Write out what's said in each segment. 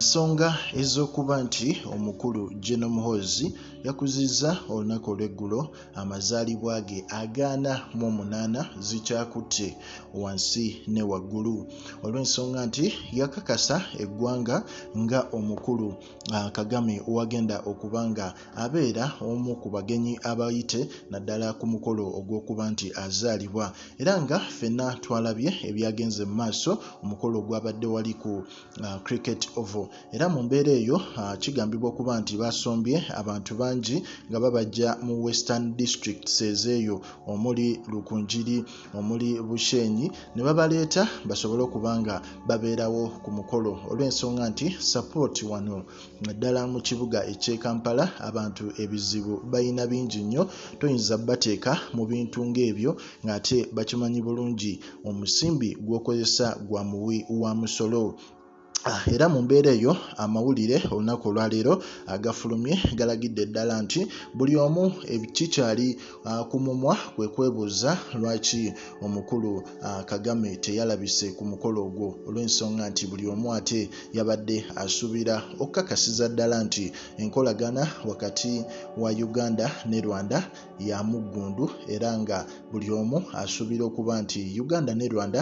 Ensonga ez'okuba nti omukulu Gen Muhoozi yakuzizza olunaku olw'eggulo amazaalibwa ge agaana mu 8 zikyakutte wansi ne waggulu olw'ensonga nti yakakasa eggwanga nga omukulu Kagame wagenda okuba nga abeera omu ku bagenyi abayite naddala ku mukolo ogw'okuba nti azaalibwa era nga ffenna twalabye ebyagenze mu maaso omukolo gwabadde wali ku cricket oval era mu mbeera eyo kigambibwa okuba nti basombye abantu bangi nga babajja mu Western Districts ezeeyo omuli Lukunjiri omuli Bushenyi ne babaleeta basobole okuba nga babeerawo ku mukolo olw'ensonga nti support wano naddala mu kibuga eky'e Kampala abantu ebizibu bayina bingi nnyo toyinza bateeka mu bintu ng'ebyo ng'ate bakimanyi bulungi omusimbi gw'okozesa gwa muwi wa musolo. Era mu mbeera eyo amawulire olunaku olwaleero agafulumye galagidde ddala nti buli omu ekikyali ku mumwa kwe kwebuuza lwaki omukulu Kagame teyalabise ku mukolo ogwo olw'ensonga nti buli omu ate yabadde asuubira okukakasiza ddala nti enkolagana wakati wa Uganda ne Rwanda ya muggundu era nga buli omu asuubira okuba nti Uganda ne Rwanda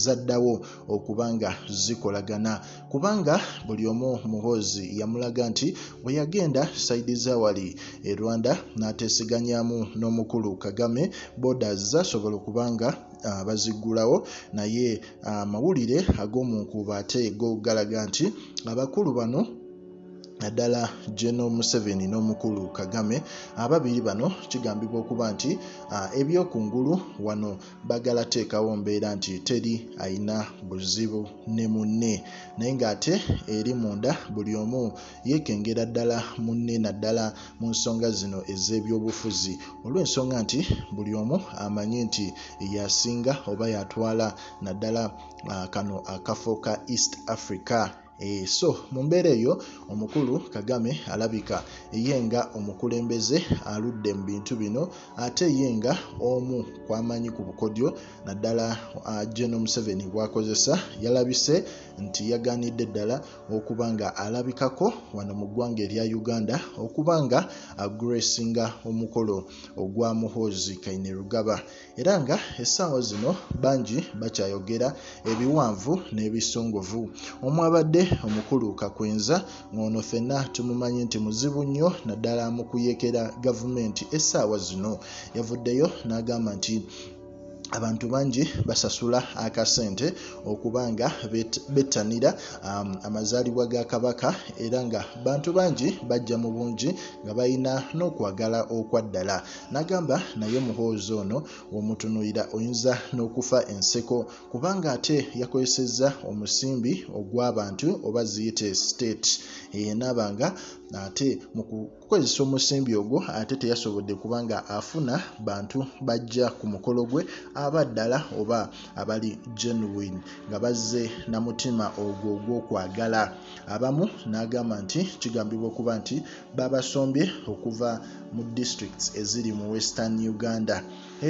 zaddawo okuba nga zikolagana kubanga buli omu Muhoozi yamulaga nti bwe yagenda saidi za wali e Rwanda n'ateesiganyamu n'omukulu Kagame borders zasobola okubanga baziggulawo naye amawulire ag'omunkuba ate go galaga nti abakulu bano naddala Gen Museveni n'omukulu Kagame ababiri bano kigambibwa okuba nti ebyokungulu wano bagala teekawo mbeera nti teri ayina buzibu ne munne naye ng'ate eri munda buli omu yeekengera ddala munne naddala mu nsonga zino ez'ebyobufuzi olw'ensonga nti buli omu amanyi nti yasinga oba yatwala naddala kano akafo ka East Africa. So mu mbeera eyo omukulu Kagame alabika yenga omukulembeze aludde mu bintu bino ate yenga omu kwamanyi ku bukodyo naddala Gen Museveni bwakozesa yalabise nti yaganidde ddala okuba nga alabikako wano mu ggwanga erya Uganda okuba nga agresinga omukolo ogwa Muhoozi Kainerugaba era nga essaawa zino bangi bakyayogera ebiwanvu n'ebisongovu omwabadde omukulu Kakwenza ngono ffenna tumumanyi nti muzibu nnyo naddala mu kuyekera gavumenti essaawa zino yavuddeyo n'agamba nti abantu bangi basasula akasente okubanga bettanira amazaalibwa ga kabaka era nga bantu bangi bajja mu bungi nga balina n'okwagala okwaddala n'agamba naye Muhoozi ono w'omutunuulira oyinza n'okufa enseko kubanga ate yakozesezza omusimbi ogw'abantu oba ziyite state n'abanga ate mu kukozesa omusimbi ogwo ate teyasobodde kubanga afuna bantu bajja ku mukolo gwe abaddala oba abali genuine nga bazze na mutima ogwo ogw'okwagala abamu n'agamba nti kigambibwa okuba nti babasombye okuva mu districts eziri mu Western Uganda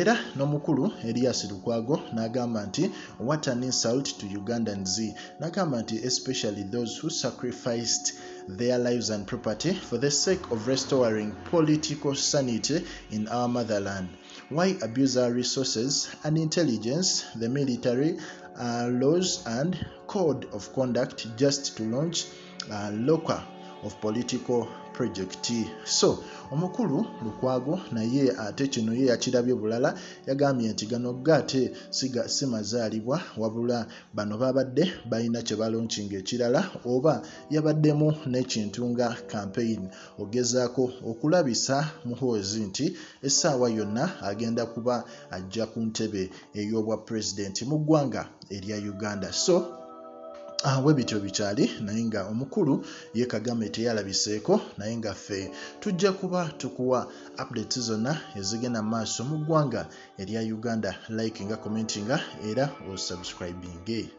era n'omukulu Elias Lukwago n'agamba nti what an insult to Ugandans n'agamba nti especially those who sacrificed their lives and property for the sake of restoring political sanity in our motherland. Why abuse our resources and intelligence, the military, laws and code of conduct just to launch local of political project. So omukulu Lukwago naye ate kino ye yakirabye bulala yagambye nti gano gate si mazaalibwa wabula bano babadde balina kye balonkinga ekirala oba yabaddemu n'ekintu nga campaign ogezaako okulabisa Muhoozi nti essaawa yonna agenda kuba ajja ku ntebe ey'obwa pulezidenti mu ggwanga erya Uganda. So we bityo bikyali naye nga omukulu ye Kagame teyalabiseeko naye nga ffe tujja kuba tukuwa updates zonna ezigenda maaso mu ggwanga erya Uganda. Like nga commentinga era osubscribinge.